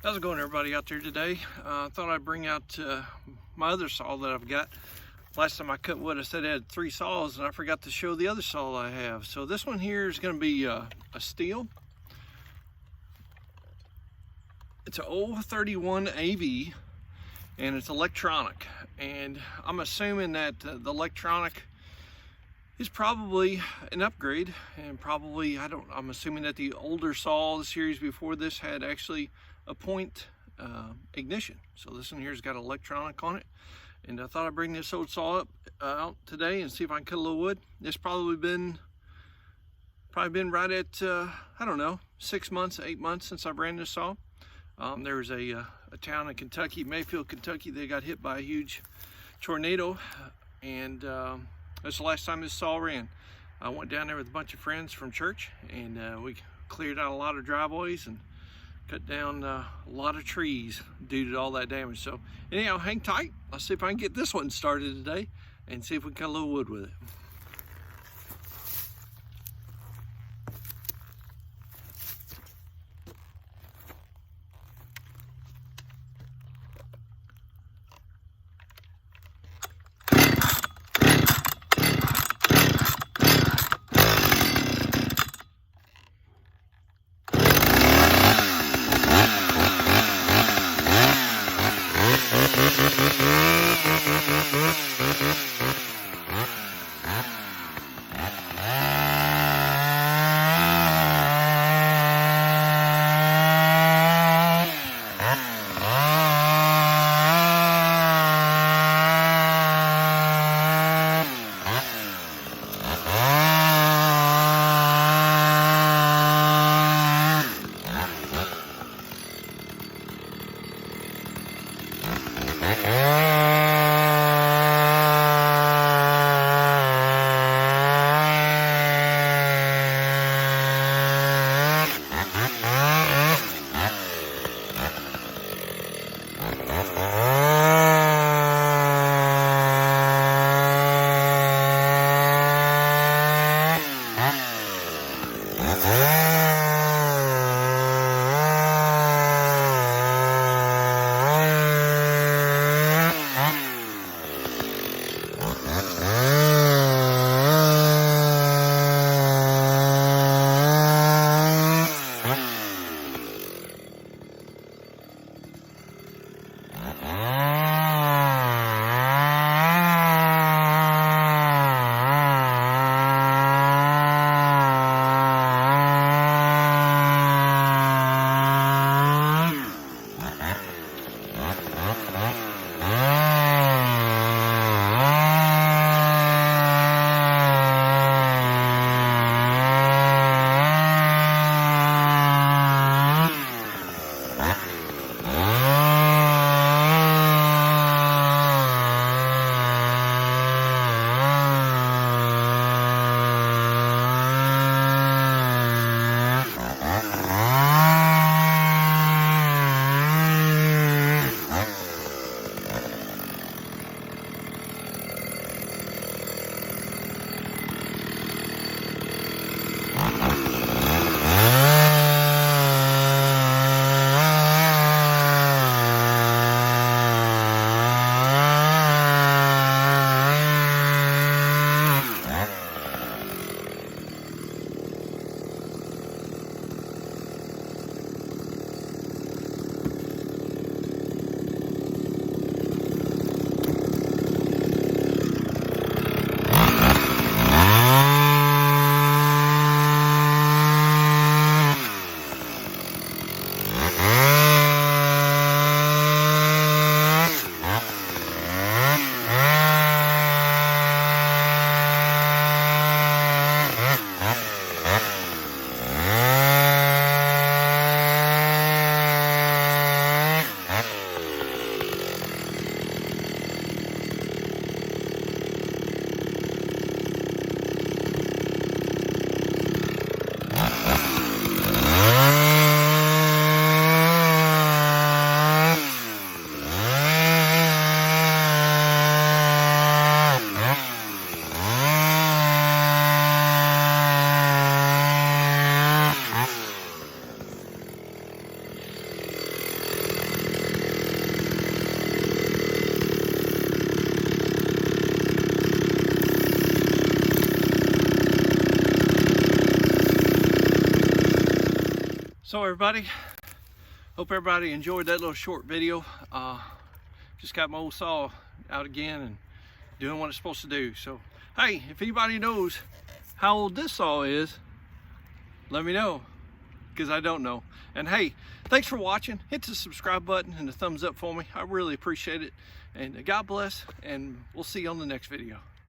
How's it going, everybody out there today? I thought I'd bring out my other saw that I've got. Last time I cut wood, I said I had 3 saws, and I forgot to show the other saw I have. So this one here is going to be a Stihl. It's an 031 AV, and it's electronic. And I'm assuming that the electronic is probably an upgrade, and probably I'm assuming that the older saw, the series before this, had actually a point ignition. So this one here's got electronic on it, and I thought I'd bring this old saw up out today and see if I can cut a little wood. It's probably been right at I don't know, 6 months, 8 months since I ran this saw. There's a town in Kentucky, Mayfield, Kentucky. They got hit by a huge tornado, and that's the last time this saw ran. I went down there with a bunch of friends from church, and we cleared out a lot of driveways and cut down a lot of trees due to all that damage. So anyhow, hang tight. I'll see if I can get this one started today and see if we can cut a little wood with it. So everybody, hope everybody enjoyed that little short video. Just got my old saw out again and doing what it's supposed to do. So hey, if anybody knows how old this saw is, let me know, because I don't know. And hey, thanks for watching. Hit the subscribe button and the thumbs up for me. I really appreciate it. And God bless, and we'll see you on the next video.